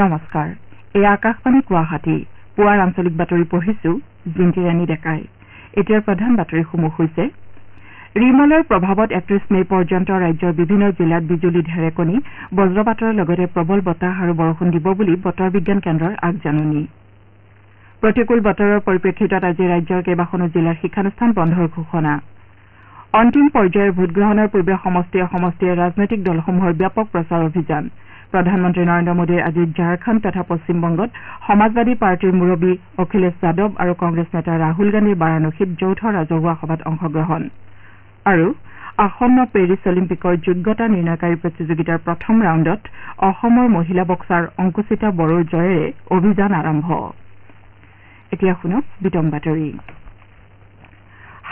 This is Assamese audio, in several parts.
নমস্কাৰ এই আকাশবাণী গুৱাহাটী পুৱাৰ আঞ্চলিক বাতৰি পঢ়িছো জিন্তিৰাণী ডেকাই এতিয়াৰ প্ৰধান বাতৰিসমূহ হৈছে ৰিমলৰ প্ৰভাৱত ৩১ মে পৰ্যন্ত ৰাজ্যৰ বিভিন্ন জিলাত বিজুলী ঢেৰেকণি বজ্ৰপাতৰ লগতে প্ৰবল বতাহ আৰু বৰষুণ দিব বুলি বতৰ বিজ্ঞান কেন্দ্ৰৰ আগজাননী প্ৰতিকূল বতৰৰ পৰিপ্ৰেক্ষিতত আজি ৰাজ্যৰ কেইবাখনো জিলাৰ শিক্ষানুষ্ঠান বন্ধৰ ঘোষণা অন্তিম পৰ্যায়ৰ ভোটগ্ৰহণৰ পূৰ্বে সমষ্টিয়ে ৰাজনৈতিক দলসমূহৰ ব্যাপক প্ৰচাৰ অভিযান প্ৰধানমন্ত্ৰী নৰেন্দ্ৰ মোদীৰ আজি ঝাৰখণ্ড তথা পশ্চিমবংগত সমাজবাদী পাৰ্টীৰ মুৰব্বী অখিলেশ যাদৱ আৰু কংগ্ৰেছ নেতা ৰাহুল গান্ধীৰ বাৰাণসীত যৌথ ৰাজহুৱা সভাত অংশগ্ৰহণ আৰু আসন্ন পেৰিছ অলিম্পিকৰ যোগ্যতা নিৰ্ণয়কাৰী প্ৰতিযোগিতাৰ প্ৰথম ৰাউণ্ডত অসমৰ মহিলা বক্সাৰ অংকুচিতা বড়োৰ জয়েৰে অভিযান আৰম্ভ এতিয়া শুনক বিতং বাতৰি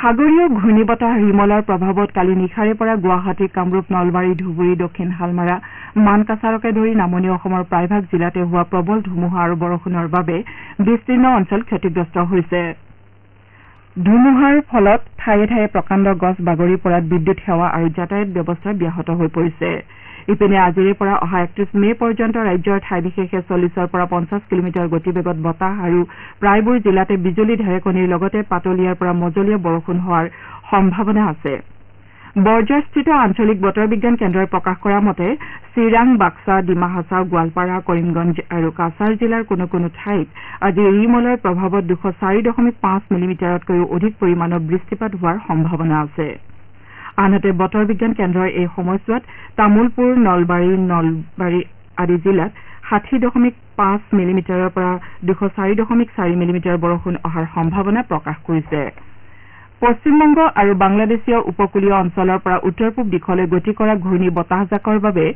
সাগৰীয় ঘূৰ্ণীবতাহ ৰিমলৰ প্ৰভাৱত কালি নিশাৰে পৰা গুৱাহাটী কামৰূপ নলবাৰী ধুবুৰী দক্ষিণ হালমাৰা মানকাছাৰকে ধৰি নামনি অসমৰ প্ৰায়ভাগ জিলাতে হোৱা প্ৰবল ধুমুহা আৰু বৰষুণৰ বাবে বিস্তীৰ্ণ অঞ্চল ক্ষতিগ্ৰস্ত হৈছে ধুমুহাৰ ফলত ঠায়ে ঠায়ে প্ৰকাণ্ড গছ বাগৰি পৰাত বিদ্যুৎ সেৱা আৰু যাতায়াত ব্যৱস্থা ব্যাহত হৈ পৰিছে ইপিনে আজিৰে পৰা অহা ৩১ মে পৰ্যন্ত ৰাজ্যৰ ঠাই বিশেষে ৪০ৰ পৰা ৫০ কিলোমিটাৰ গতিবেগত বতাহ আৰু প্ৰায়বোৰ জিলাতে বিজুলী ঢেৰেকণিৰ লগতে পাতলীয়াৰ পৰা মজলীয়া বৰষুণ হোৱাৰ সম্ভাৱনা আছে বৰঝাৰস্থিত আঞ্চলিক বতৰ বিজ্ঞান কেন্দ্ৰই প্ৰকাশ কৰা মতে চিৰাং বাক্সা ডিমা হাছাও গোৱালপাৰা কৰিমগঞ্জ আৰু কাছাৰ জিলাৰ কোনো কোনো ঠাইত আজি ৰিমলৰ প্ৰভাৱত ২০৪.৫ মিলিমিটাৰতকৈও অধিক পৰিমাণৰ বৃষ্টিপাত হোৱাৰ সম্ভাৱনা আছে আনহাতে বতৰ বিজ্ঞান কেন্দ্ৰই এই সময়ছোৱাত তামুলপুৰ নলবাৰী আদি জিলাত ৬০.৫ মিলিমিটাৰৰ পৰা ২০৪.৪ মিলিমিটাৰ বৰষুণ অহাৰ সম্ভাৱনা প্ৰকাশ কৰিছে পশ্চিমবংগ আৰু বাংলাদেশীয় উপকূলীয় অঞ্চলৰ পৰা উত্তৰ পূব দিশলৈ গতি কৰা ঘূৰ্ণী বতাহজাকৰ বাবে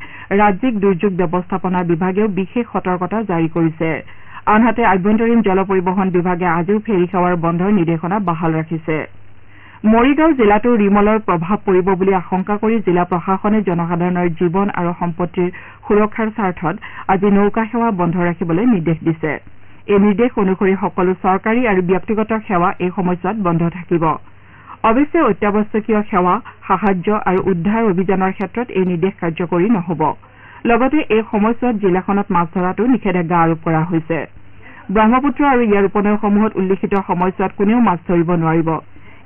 ৰাজ্যিক দুৰ্যোগ ব্যৱস্থাপনা বিভাগেও বিশেষ সতৰ্কতা জাৰি কৰিছে আনহাতে আভ্যন্তৰীণ জল পৰিবহণ বিভাগে আজিও ফেৰী সেৱাৰ বন্ধৰ নিৰ্দেশনা বাহাল ৰাখিছে মৰিগাঁও জিলাতো ৰিমলৰ প্ৰভাৱ পৰিব বুলি আশংকা কৰি জিলা প্ৰশাসনে জনসাধাৰণৰ জীৱন আৰু সম্পত্তিৰ সুৰক্ষাৰ স্বাৰ্থত আজি নৌকা সেৱা বন্ধ ৰাখিবলৈ নিৰ্দেশ দিছে এই নিৰ্দেশ অনুসৰি সকলো চৰকাৰী আৰু ব্যক্তিগত সেৱা এই সময়ছোৱাত বন্ধ থাকিব অৱশ্যে অত্যাৱশ্যকীয় সেৱা সাহায্য আৰু উদ্ধাৰ অভিযানৰ ক্ষেত্ৰত এই নিৰ্দেশ কাৰ্যকৰী নহ'ব লগতে এই সময়ছোৱাত জিলাখনত মাছ ধৰাতো নিষেধাজ্ঞা আৰোপ কৰা হৈছে ব্ৰহ্মপুত্ৰ আৰু ইয়াৰ উপনৈসমূহত উল্লিখিত সময়ছোৱাত কোনেও মাছ ধৰিব নোৱাৰিব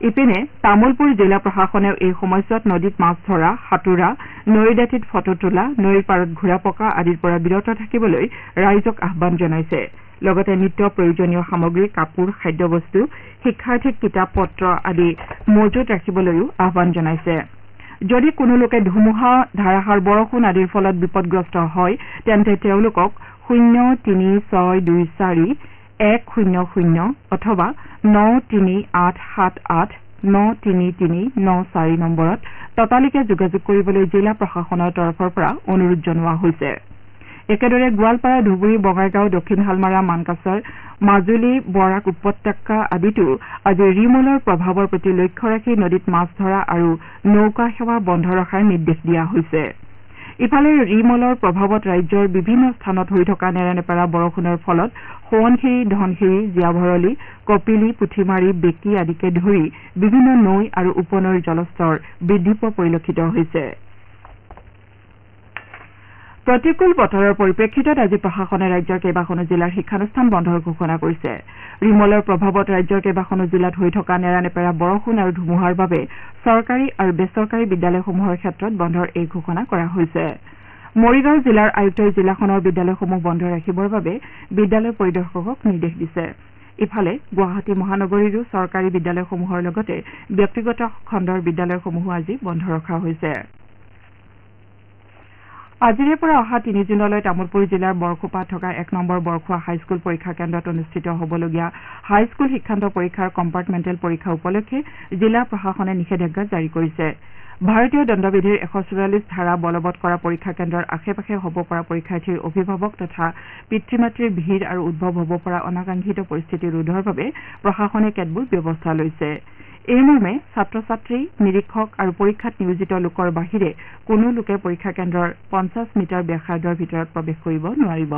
ইপিনে তামুলপুৰ জিলা প্ৰশাসনেও এই সময়ছোৱাত নদীত মাছ ধৰা সাঁতোৰা নৈৰ দাঁতিত ফটো তোলা নৈৰ পাৰত ঘোঁৰা পকা আদিৰ পৰা বিৰত থাকিবলৈ ৰাইজক আহ্বান জনাইছে লগতে নিত্য প্ৰয়োজনীয় সামগ্ৰী কাপোৰ খাদ্যবস্তু শিক্ষাৰ্থীক কিতাপ পত্ৰ আদি মজুত ৰাখিবলৈও আহ্বান জনাইছে যদি কোনো লোকে ধুমুহা ধাৰাসাৰ বৰষুণ আদিৰ ফলত বিপদগ্ৰস্ত হয় তেন্তে তেওঁলোকক ০৩২৪-১০০ অথবা ৯38789339৪ নম্বৰত ততালিকে যোগাযোগ কৰিবলৈ জিলা প্ৰশাসনৰ তৰফৰ পৰা অনুৰোধ জনোৱা হৈছে একেদৰে গোৱালপাৰা ধুবুৰী বঙাইগাঁও দক্ষিণ হালমাৰা মানকাছাৰ মাজুলী বৰাক উপত্যকা আদিতো আজি ৰিমলৰ প্ৰভাৱৰ প্ৰতি লক্ষ্য ৰাখি নদীত মাছ ধৰা আৰু নৌকা সেৱা বন্ধ ৰখাৰ নিৰ্দেশ দিয়া হৈছে ইফালে ৰিমলৰ প্ৰভাৱত ৰাজ্যৰ বিভিন্ন স্থানত হৈ থকা নেৰানেপেৰা বৰষুণৰ ফলত সোৱণশিৰি ধনশিৰি জীয়াভৰলী কপিলী পুথিমাৰী বেকী আদিকে ধৰি বিভিন্ন নৈ আৰু উপনৈৰ জলস্তৰ বৃদ্ধি পোৱা পৰিলক্ষিত হৈছে প্ৰতিকূল বতৰৰ পৰিপ্ৰেক্ষিতত আজি প্ৰশাসনে ৰাজ্যৰ কেইবাখনো জিলাৰ শিক্ষানুষ্ঠান বন্ধৰ ঘোষণা কৰিছে ৰিমলৰ প্ৰভাৱত ৰাজ্যৰ কেইবাখনো জিলাত হৈ থকা নেৰানেপেৰা বৰষুণ আৰু ধুমুহাৰ বাবে চৰকাৰী আৰু বেচৰকাৰী বিদ্যালয়সমূহৰ ক্ষেত্ৰত বন্ধৰ এই ঘোষণা কৰা হৈছে মৰিগাঁও জিলাৰ আয়ুক্তই জিলাখনৰ বিদ্যালয়সমূহ বন্ধ ৰাখিবৰ বাবে বিদ্যালয় পৰিদৰ্শকক নিৰ্দেশ দিছে ইফালে গুৱাহাটী মহানগৰীৰো চৰকাৰী বিদ্যালয়সমূহৰ লগতে ব্যক্তিগত খণ্ডৰ বিদ্যালয়সমূহো আজি বন্ধ ৰখা হৈছে আজিৰে পৰা অহা ৩ জুনলৈ তামুলপুৰ জিলাৰ বৰখোপাত থকা ১ নম্বৰ বৰখোৱা হাইস্কুল পৰীক্ষা কেন্দ্ৰত অনুষ্ঠিত হ'বলগীয়া হাইস্কুল শিক্ষান্ত পৰীক্ষাৰ কম্পাৰ্টমেণ্টেল পৰীক্ষা উপলক্ষে জিলা প্ৰশাসনে নিষেধাজ্ঞা জাৰি কৰিছে ভাৰতীয় দণ্ডবিধিৰ ১৪৪ ধাৰা বলবৎ কৰা পৰীক্ষা কেন্দ্ৰৰ আশে পাশে হ'ব পৰা পৰীক্ষাৰ্থীৰ অভিভাৱক তথা পিতৃ মাতৃৰ ভিৰ আৰু উদ্ভৱ হ'ব পৰা অনাকাংক্ষিত পৰিস্থিতি ৰোধৰ বাবে প্ৰশাসনে কেতবোৰ ব্যৱস্থা লৈছে এই মৰ্মে ছাত্ৰ ছাত্ৰী নিৰীক্ষক আৰু পৰীক্ষাত নিয়োজিত লোকৰ বাহিৰে কোনো লোকে পৰীক্ষা কেন্দ্ৰৰ ৫০ মিটাৰ ব্যাসাৰ্ধৰ ভিতৰত প্ৰৱেশ কৰিব নোৱাৰিব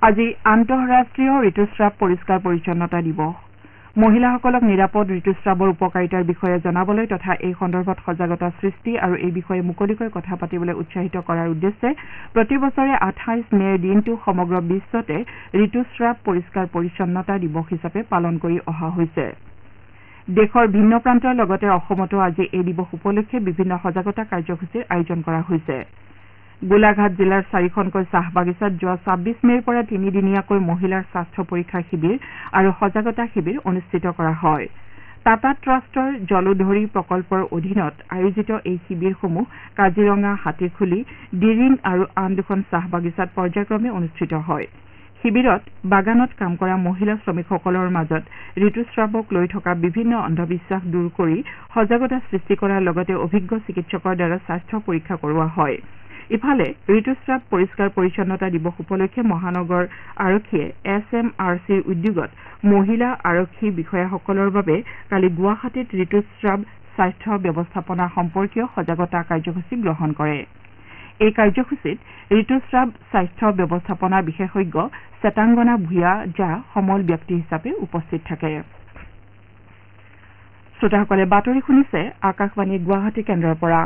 আজি আন্তঃৰাষ্ট্ৰীয় ঋতুস্ৰাৱ পৰিষ্কাৰ পৰিচ্ছন্নতা দিৱস মহিলাসকলক নিৰাপদ ঋতুস্ৰাৱৰ উপকাৰিতাৰ বিষয়ে জনাবলৈ তথা এই সন্দৰ্ভত সজাগতা সৃষ্টি আৰু এই বিষয়ে মুকলিকৈ কথা পাতিবলৈ উৎসাহিত কৰাৰ উদ্দেশ্যে প্ৰতি বছৰে 28 মেৰ দিনটো সমগ্ৰ বিশ্বতে ঋতুস্ৰাৱ পৰিষ্কাৰ পৰিচ্ছন্নতা দিৱস হিচাপে পালন কৰি অহা হৈছে দেশৰ ভিন্ন প্ৰান্তৰ লগতে অসমতো আজি এই দিৱস উপলক্ষে বিভিন্ন সজাগতা কাৰ্যসূচীৰ আয়োজন কৰা হৈছে গোলাঘাট জিলাৰ 4খনকৈ চাহ বাগিচাত যোৱা 26 মেৰ পৰা 3 দিনীয়াকৈ মহিলাৰ স্বাস্থ্য পৰীক্ষা শিবিৰ আৰু সজাগতা শিবিৰ অনুষ্ঠিত কৰা হয় টাটা ট্ৰাষ্টৰ জলধৰি প্ৰকল্পৰ অধীনত আয়োজিত এই শিবিৰসমূহ কাজিৰঙা হাতীখুলি ডিৰিং আৰু আন দুখন চাহ বাগিচাত পৰ্যায়ক্ৰমে অনুষ্ঠিত হয় শিবিৰত বাগানত কাম কৰা মহিলা শ্ৰমিকসকলৰ মাজত ঋতুস্ৰাৱক লৈ থকা বিভিন্ন অন্ধবিশ্বাস দূৰ কৰি সজাগতা সৃষ্টি কৰাৰ লগতে অভিজ্ঞ চিকিৎসকৰ দ্বাৰা স্বাস্থ্য পৰীক্ষা কৰোৱা হয় ইফালে ঋতুস্ৰাৱ পৰিষ্কাৰ পৰিচ্ছন্নতা দিৱস উপলক্ষে মহানগৰ আৰক্ষীয়ে SMRCৰ উদ্যোগত মহিলা আৰক্ষী বিষয়াসকলৰ বাবে কালি গুৱাহাটীত ঋতুস্ৰাৱ স্বাস্থ্য ব্যৱস্থাপনা সম্পৰ্কীয় সজাগতা কাৰ্যসূচী গ্ৰহণ কৰে এই কাৰ্যসূচীত ঋতুস্ৰাৱ স্বাস্থ্য ব্যৱস্থাপনা বিশেষজ্ঞ চেতাংগনা ভূঞা যা সমল ব্যক্তি হিচাপে উপস্থিত থাকে শ্ৰোতাসকলে বাতৰি শুনিছে আকাশবাণী গুৱাহাটী কেন্দ্ৰৰ পৰা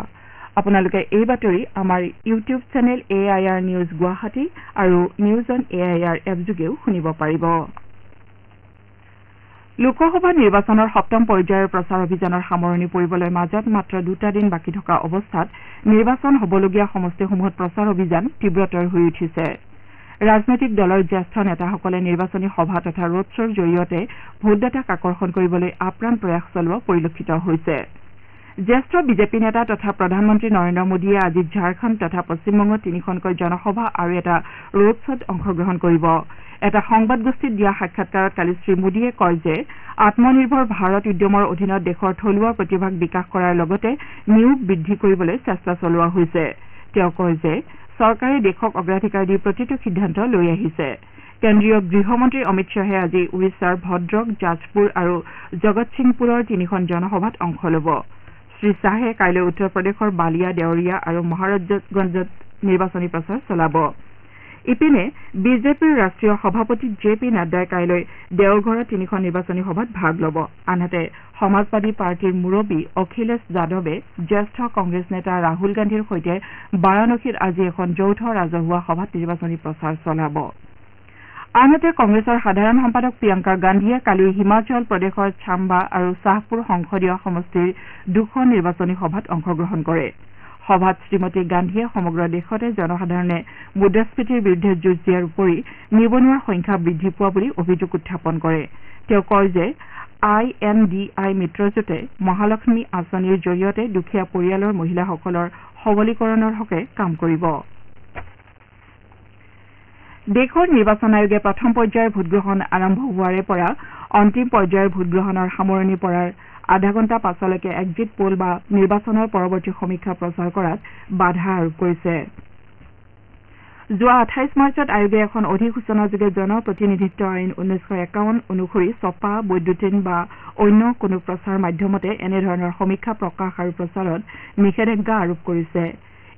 আপোনালোকে এই বাতৰি আমাৰ YouTube channel AIR news Guwahati আৰু নিউজ অন AIR এপ যোগেও শুনিব পাৰিব লোকসভা নিৰ্বাচনৰ সপ্তম পৰ্যায়ৰ প্ৰচাৰ অভিযানৰ সামৰণি পৰিবলৈ মাজত মাত্ৰ 2টা দিন বাকী থকা অৱস্থাত নিৰ্বাচন হ'বলগীয়া সমষ্টিসমূহত প্ৰচাৰ অভিযান তীব্ৰতৰ হৈ উঠিছে ৰাজনৈতিক দলৰ জ্যেষ্ঠ নেতাসকলে নিৰ্বাচনী সভা তথা ৰোড শ্ব'ৰ জৰিয়তে ভোটদাতাক আকৰ্ষণ কৰিবলৈ আপ্ৰাণ প্ৰয়াস চলোৱা পৰিলক্ষিত হৈছে জ্যেষ্ঠ বিজেপি নেতা তথা প্ৰধানমন্ত্ৰী নৰেন্দ্ৰ মোদীয়ে আজি ঝাৰখণ্ড তথা পশ্চিমবংগত 3খনকৈ জনসভা আৰু এটা ৰোড শ্ব'ত অংশগ্ৰহণ কৰিব এটা সংবাদগোষ্ঠীত দিয়া সাক্ষাৎকাৰত কালি শ্ৰী মোদীয়ে কয় যে আত্মনিৰ্ভৰ ভাৰত উদ্যমৰ অধীনত দেশৰ থলুৱা প্ৰতিভাক বিকাশ কৰাৰ লগতে নিয়োগ বৃদ্ধি কৰিবলৈ চেষ্টা চলোৱা হৈছে তেওঁ কয় যে চৰকাৰে দেশক অগ্ৰাধিকাৰ দি প্ৰতিটো সিদ্ধান্ত লৈ আহিছে কেন্দ্ৰীয় গৃহমন্ত্ৰী অমিত শ্বাহে আজি উৰিষ্যাৰ ভদ্ৰক জাজপুৰ আৰু জগতসিংপুৰৰ 3খন জনসভাত অংশ ল'ব শ্ৰী শ্বাহে কাইলৈ উত্তৰ প্ৰদেশৰ বালিয়া দেওৰিয়া আৰু মহাৰাজগঞ্জত নিৰ্বাচনী প্ৰচাৰ চলাব ইপিনে বিজেপিৰ ৰাষ্ট্ৰীয় সভাপতি JP নাড্ডাই কাইলৈ দেওঘৰত 3খন নিৰ্বাচনী সভাত ভাগ ল'ব আনহাতে সমাজবাদী পাৰ্টীৰ মুৰব্বী অখিলেশ যাদৱে জ্যেষ্ঠ কংগ্ৰেছ নেতা ৰাহুল গান্ধীৰ সৈতে বাৰাণসীত আজি এখন যৌথ ৰাজহুৱা সভাত নিৰ্বাচনী প্ৰচাৰ চলাব আনহাতে কংগ্ৰেছৰ সাধাৰণ সম্পাদক প্ৰিয়ংকা গান্ধীয়ে কালি হিমাচল প্ৰদেশৰ চাম্বা আৰু শ্বাহপুৰ সংসদীয় সমষ্টিৰ 2খন নিৰ্বাচনী সভাত অংশগ্ৰহণ কৰে সভাত শ্ৰীমতী গান্ধীয়ে সমগ্ৰ দেশতে জনসাধাৰণে মুদ্ৰাস্ফীতিৰ বিৰুদ্ধে যুঁজ দিয়াৰ উপৰি নিবনুৱাৰ সংখ্যা বৃদ্ধি পোৱা বুলি অভিযোগ উত্থাপন কৰে তেওঁ কয় যে INDI মিত্ৰজোঁটে মহালক্ষ্মী আঁচনিৰ জৰিয়তে দুখীয়া পৰিয়ালৰ মহিলাসকলৰ সবলীকৰণৰ হকে কাম কৰিব দেশৰ নিৰ্বাচন আয়োগে প্ৰথম পৰ্যায়ৰ ভোটগ্ৰহণ আৰম্ভ হোৱাৰে পৰা অন্তিম পৰ্যায়ৰ ভোটগ্ৰহণৰ সামৰণি পৰাৰ আধা ঘণ্টা পাছলৈকে এক্সিট পোল বা নিৰ্বাচনৰ পৰৱৰ্তী সমীক্ষা প্ৰচাৰ কৰাত বাধা আৰোপ কৰিছে যোৱা 28 মাৰ্চত আয়োগে এখন অধিসূচনাযোগে জনপ্ৰতিনিধিত্ব আইন 1951 অনুসৰি ছপা বৈদ্যুতিন বা অন্য কোনো প্ৰচাৰ মাধ্যমতে এনেধৰণৰ সমীক্ষা প্ৰকাশ আৰু প্ৰচাৰত নিষেধাজ্ঞা আৰোপ কৰিছে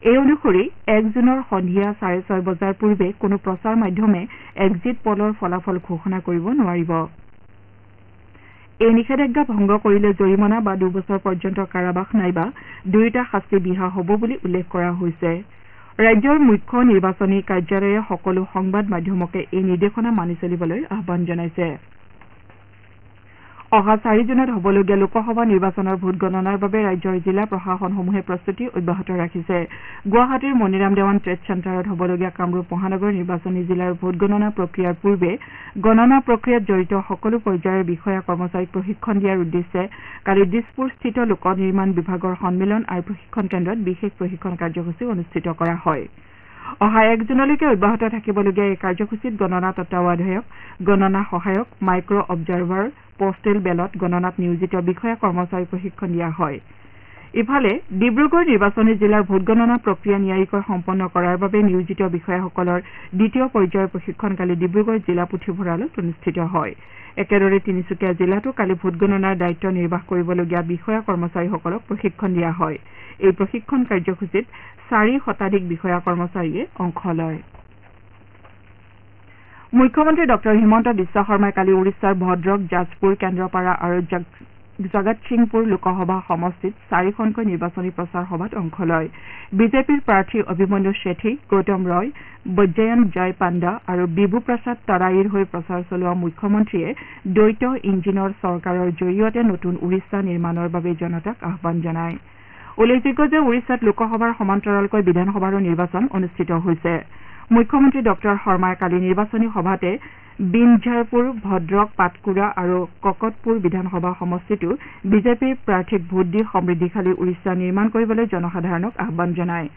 এই অনুসৰি 1 জুনৰ সন্ধিয়া 6:30 বজাৰ পূৰ্বে কোনো প্ৰচাৰ মাধ্যমে এক্সিট পোলৰ ফলাফল ঘোষণা কৰিব নোৱাৰিব এই নিষেধাজ্ঞা ভংগ কৰিলে জৰিমনা বা 2 বছৰ পৰ্যন্ত কাৰাবাস নাইবা দুয়োটা শাস্তি বিহা হ'ব বুলি উল্লেখ কৰা হৈছে ৰাজ্যৰ মুখ্য নিৰ্বাচনী কাৰ্যালয়ে সকলো সংবাদ মাধ্যমকে এই নিৰ্দেশনা মানি চলিবলৈ আহ্বান জনাইছে অহা 4 জুনত হ'বলগীয়া লোকসভা নিৰ্বাচনৰ ভোট গণনাৰ বাবে ৰাজ্যৰ জিলা প্ৰশাসনসমূহে প্ৰস্তুতি অব্যাহত ৰাখিছে গুৱাহাটীৰ মণিৰাম দেৱান ট্ৰেড চেণ্টাৰত হ'বলগীয়া কামৰূপ মহানগৰ নিৰ্বাচনী জিলাৰ ভোট গণনা প্ৰক্ৰিয়াৰ পূৰ্বে গণনা প্ৰক্ৰিয়াত জড়িত সকলো পৰ্যায়ৰ বিষয়া কৰ্মচাৰীক প্ৰশিক্ষণ দিয়াৰ উদ্দেশ্যে কালি দিছপুৰস্থিত লোক নিৰ্মাণ বিভাগৰ সন্মিলন আৰু প্ৰশিক্ষণ কেন্দ্ৰত বিশেষ প্ৰশিক্ষণ কাৰ্যসূচী অনুষ্ঠিত কৰা হয় অহা 1 জুনলৈকে অব্যাহত থাকিবলগীয়া এই কাৰ্যসূচীত গণনা তত্ত্বাৱধায়ক গণনা সহায়ক মাইক্ৰ অবজাৰ্ভাৰ পোষ্টেল বেলট গণনাত নিয়োজিত বিষয়া কৰ্মচাৰী প্ৰশিক্ষণ দিয়া হয় ইফালে ডিব্ৰুগড় নিৰ্বাচনী জিলাৰ ভোট গণনা প্ৰক্ৰিয়া নিয়াৰিকৈ সম্পন্ন কৰাৰ বাবে নিয়োজিত বিষয়াসকলৰ দ্বিতীয় পৰ্যায়ৰ প্ৰশিক্ষণ কালি ডিব্ৰুগড় জিলা পুথিভঁৰালত অনুষ্ঠিত হয় একেদৰে তিনিচুকীয়া জিলাতো কালি ভোট গণনাৰ দায়িত্ব নিৰ্বাহ কৰিবলগীয়া বিষয়া কৰ্মচাৰীসকলক প্ৰশিক্ষণ দিয়া হয় এই প্ৰশিক্ষণ কাৰ্যসূচীত 4 শতাধিক বিষয়া কৰ্মচাৰীয়ে অংশ লয় মুখ্যমন্ত্ৰী ডঃ হিমন্ত বিশ্ব শৰ্মাই কালি ওড়িশাৰ ভদ্ৰক জাজপুৰ কেন্দ্ৰপাৰা আৰু জগতসিংপুৰ লোকসভা সমষ্টিত 4খনকৈ নিৰ্বাচনী প্ৰচাৰ সভাত অংশ লয় বিজেপিৰ প্ৰাৰ্থী অভিমন্যু শেঠী গৌতম ৰয় বৈজয়ন্ত জয় পাণ্ডা আৰু বিভু প্ৰসাদ তৰাইৰ হৈ প্ৰচাৰ চলোৱা মুখ্যমন্ত্ৰীয়ে দ্বৈত ইঞ্জিনৰ চৰকাৰৰ জৰিয়তে নতুন ওড়িশা নিৰ্মাণৰ বাবে জনতাক আহ্বান জনায় উল্লেখযোগ্য যে ওড়িশাত লোকসভাৰ সমান্তৰালকৈ বিধানসভাৰো নিৰ্বাচন অনুষ্ঠিত হৈছে মুখ্যমন্ত্ৰী ডঃ শৰ্মাই কালি নিৰ্বাচনী সভাতে বিনঝাৰপুৰ ভদ্ৰক পাটকুৰা আৰু ককতপুৰ বিধানসভা সমষ্টিতো বিজেপিৰ প্ৰাৰ্থীক ভোট দি সমৃদ্ধিশালী ওড়িশা নিৰ্মাণ কৰিবলৈ জনসাধাৰণক আহ্বান জনায়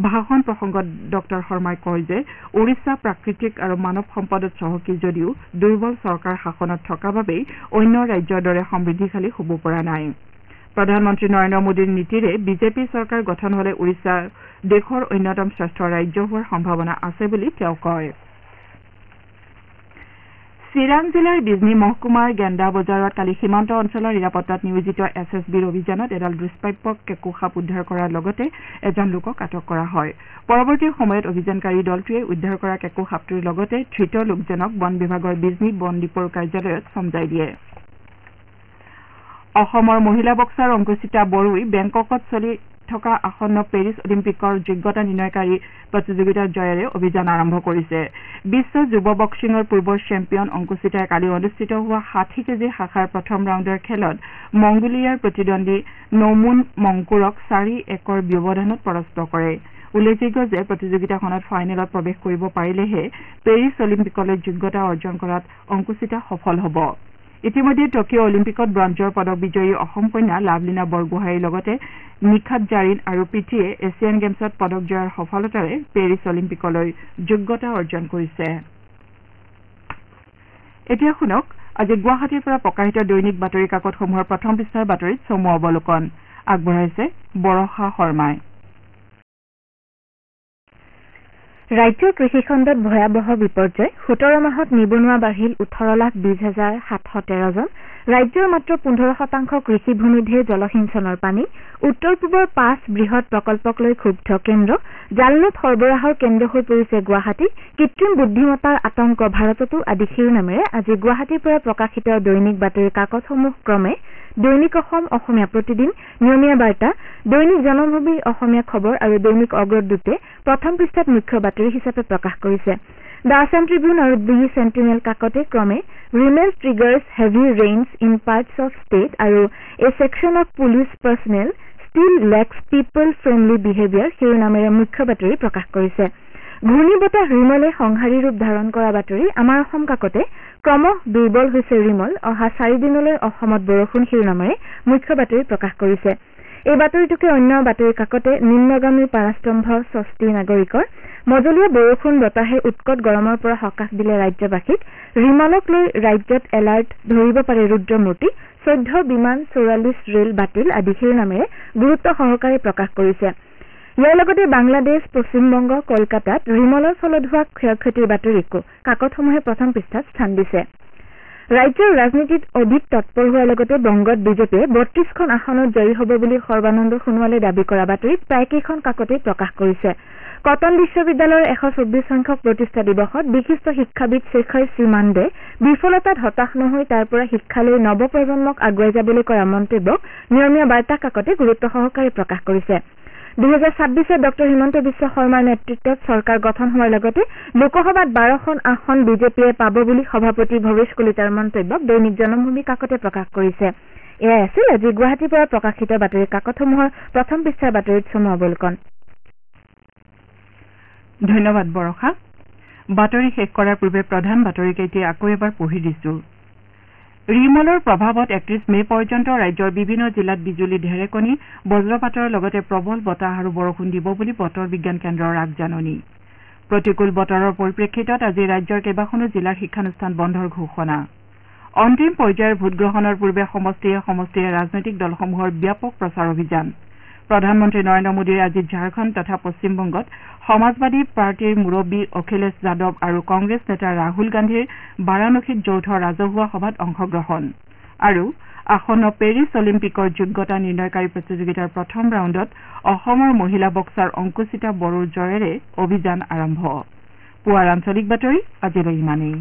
ভাষণ প্ৰসংগত ডঃ শৰ্মাই কয় যে ওড়িশা প্ৰাকৃতিক আৰু মানৱ সম্পদত চহকী যদিও দুৰ্বল চৰকাৰ শাসনত থকা বাবেই অন্য ৰাজ্যৰ দৰে সমৃদ্ধিশালী হ'ব পৰা নাই প্ৰধানমন্ত্ৰী নৰেন্দ্ৰ মোদীৰ নীতিৰে বিজেপি চৰকাৰ গঠন হলে ওড়িশা দেশৰ অন্যতম শ্ৰেষ্ঠ ৰাজ্য হোৱাৰ সম্ভাৱনা আছে বুলি তেওঁ কয় চিৰাং জিলাৰ বিজনী মহকুমাৰ গেন্দা বজাৰত কালি সীমান্ত অঞ্চলৰ নিৰাপত্তাত নিয়োজিত এছএছবিৰ অভিযানত এডাল দুষ্প্ৰাপ্য কেঁকু সাপ উদ্ধাৰ কৰাৰ লগতে এজন লোকক আটক কৰা হয় পৰৱৰ্তী সময়ত অভিযানকাৰী দলটোৱে উদ্ধাৰ কৰা কেঁকু সাপটোৰ লগতে ধৃত লোকজনক বন বিভাগৰ বিজনী বন ডিপোৰ কাৰ্যালয়ত চমজাই দিয়ে অসমৰ মহিলা বক্সাৰ অংকুচিতা বড়োই বেংককত চলি থকা আসন্ন পেৰিছ অলিম্পিকৰ যোগ্যতা নিৰ্ণয়কাৰী প্ৰতিযোগিতাৰ জয়েৰে অভিযান আৰম্ভ কৰিছে বিশ্ব যুৱ বক্সিঙৰ পূৰ্বৰ চেম্পিয়ন অংকুচিতাই কালি অনুষ্ঠিত হোৱা 60 কেজি শাখাৰ প্ৰথম ৰাউণ্ডৰ খেলত মংগোলিয়াৰ প্ৰতিদ্বন্দ্বী নমুন মংকুৰক 4-1 ব্যৱধানত পৰাস্ত কৰে উল্লেখযোগ্য যে প্ৰতিযোগিতাখনত ফাইনেলত প্ৰৱেশ কৰিব পাৰিলেহে পেৰিছ অলিম্পিকলৈ যোগ্যতা অৰ্জন কৰাত অংকুচিতা সফল হ'ব ইতিমধ্যে টকিঅ' অলিম্পিকত ব্ৰঞ্জৰ পদক বিজয়ী অসম কন্যা লাভলীনা বৰগোহাঁইৰ লগতে নিখাত জাৰিন আৰু পিঠিয়ে এছিয়ান গেমছত পদক জয়ৰ সফলতাৰে পেৰিছ অলিম্পিকলৈ যোগ্যতা অৰ্জন কৰিছে এতিয়া শুনক আজি গুৱাহাটীৰ পৰা প্ৰকাশিত দৈনিক বাতৰি কাকতসমূহৰ প্ৰথম পৃষ্ঠাৰ বাতৰিত চমু অৱলোকন আগবঢ়াইছে বৰষা শৰ্মাই ৰাজ্যৰ কৃষিখণ্ডত ভয়াৱহ বিপৰ্যয় 17 মাহত নিবনুৱা বাঢ়িল 18,20,713 জন ৰাজ্যৰ মাত্ৰ 15% কৃষিভূমিতহে জলসিঞ্চনৰ পানী উত্তৰ পূবৰ 5 বৃহৎ প্ৰকল্পক লৈ ক্ষুব্ধ কেন্দ্ৰ জালনোট সৰবৰাহৰ কেন্দ্ৰ হৈ পৰিছে গুৱাহাটী কৃত্ৰিম বুদ্ধিমত্তাৰ আতংক ভাৰততো আদি শিৰোনামেৰে আজি গুৱাহাটীৰ পৰা প্ৰকাশিত দৈনিক বাতৰি কাকতসমূহ ক্ৰমে দৈনিক অসম অসমীয়া প্ৰতিদিন নিয়মীয়া বাৰ্তা দৈনিক জনমভূমি অসমীয়া খবৰ আৰু দৈনিক অগ্ৰদূতে প্ৰথম পৃষ্ঠাত মুখ্য বাতৰি হিচাপে প্ৰকাশ কৰিছে দ্য আছাম ট্ৰিবিউন আৰু দি চেণ্টিনেল কাকতে ক্ৰমে Remal triggers heavy rains in parts of state আৰু a section of police personnel still lacks people friendly behaviour শিৰোনামেৰে মুখ্য বাতৰি প্ৰকাশ কৰিছে ঘূৰ্ণী বতাহ ৰিমলে সংহাৰী ৰূপ ধাৰণ কৰা বাতৰি আমাৰ অসম কাকতে ক্ৰমশ দুৰ্বল হৈছে ৰিমল অহা 4 দিনলৈ অসমত বৰষুণ শিৰোনামেৰে মুখ্য বাতৰি প্ৰকাশ কৰিছে এই বাতৰিটোকে অন্য বাতৰি কাকতে নিম্নগামী পাৰাস্তম্ভ স্বস্তি নাগৰিকৰ মজলীয়া বৰষুণ বতাহে উৎকট গৰমৰ পৰা সকাহ দিলে ৰাজ্যবাসীক ৰিমলক লৈ ৰাজ্যত এলাৰ্ট ধৰিব পাৰে ৰুদ্ৰমূৰ্তি 14 বিমান 44 ৰেল বাতিল আদি শিৰোনামেৰে গুৰুত্ব সহকাৰে প্ৰকাশ কৰিছে ইয়াৰ লগতে বাংলাদেশ পশ্চিমবংগ কলকাতাত ৰিমলৰ ফলত হোৱা ক্ষয়ক্ষতিৰ বাতৰিকো কাকতসমূহে প্ৰথম পৃষ্ঠাত স্থান দিছে ৰাজ্যৰ ৰাজনীতিত অধিক তৎপৰ হোৱাৰ লগতে বংগত বিজেপিয়ে 32খন আসনত জয়ী হ'ব বুলি সৰ্বানন্দ সোণোৱালে দাবী কৰা বাতৰিত প্ৰায়কেইখন কাকতে প্ৰকাশ কৰিছে কটন বিশ্ববিদ্যালয়ৰ 124 সংখ্যক প্ৰতিষ্ঠা দিৱসত বিশিষ্ট শিক্ষাবিদ শেখৰ শ্ৰীমান্দে বিফলতাত হতাশ নহৈ তাৰ পৰা শিক্ষালৈ নৱপ্ৰজন্মক আগুৱাই যাবলৈ কৰা মন্তব্যক নিয়মীয়া বাৰ্তা কাকতে গুৰুত্ব সহকাৰে প্ৰকাশ কৰিছে 2026 ডক্টৰ হিমন্ত বিশ্ব শৰ্মাৰ নেতৃত্বত চৰকাৰ গঠন হোৱাৰ লগতে লোকসভাত 12খন আসন বিজেপিয়ে পাব বুলি সভাপতি ভৱেশ কলিতাৰ মন্তব্যক দৈনিক জনমভূমি কাকতে প্ৰকাশ কৰিছে এয়াই আছিল আজি গুৱাহাটীৰ পৰা প্ৰকাশিত বাতৰি কাকতসমূহৰ প্ৰথম পৃষ্ঠাৰ বাতৰিত চমু অৱলোকন ধন্যবাদ বৰষা বাতৰি শেষ কৰাৰ পূৰ্বে প্ৰধান বাতৰিকেইটি আকৌ এবাৰ পঢ়ি দিছো ৰিমলৰ প্ৰভাৱত 31 মে পৰ্যন্ত ৰাজ্যৰ বিভিন্ন জিলাত বিজুলী ঢেৰেকণী বজ্ৰপাতৰ লগতে প্ৰবল বতাহ আৰু বৰষুণ দিব বুলি বতৰ বিজ্ঞান কেন্দ্ৰৰ আগজাননী প্ৰতিকূল বতৰৰ পৰিপ্ৰেক্ষিতত আজি ৰাজ্যৰ কেইবাখনো জিলাৰ শিক্ষানুষ্ঠান বন্ধৰ ঘোষণা অন্তিম পৰ্যায়ৰ ভোটগ্ৰহণৰ পূৰ্বে সমষ্টিয়ে ৰাজনৈতিক দলসমূহৰ ব্যাপক প্ৰচাৰ অভিযান প্ৰধানমন্ত্ৰী নৰেন্দ্ৰ মোদীয়ে আজি ঝাৰখণ্ড তথা পশ্চিমবংগত সমাজবাদী পাৰ্টীৰ মুৰব্বী অখিলেশ যাদৱ আৰু কংগ্ৰেছ নেতা ৰাহুল গান্ধীৰ বাৰাণসীত যৌথ ৰাজহুৱা সভাত অংশগ্ৰহণ আৰু আসন্ন পেৰিছ অলিম্পিকৰ যোগ্যতা নিৰ্ণয়কাৰী প্ৰতিযোগিতাৰ প্ৰথম ৰাউণ্ডত অসমৰ মহিলা বক্সাৰ অংকুচিতা বড়োৰ জয়েৰে অভিযান আৰম্ভ পুৱাৰ আঞ্চলিক বাতৰি আজিলৈ ইমানেই।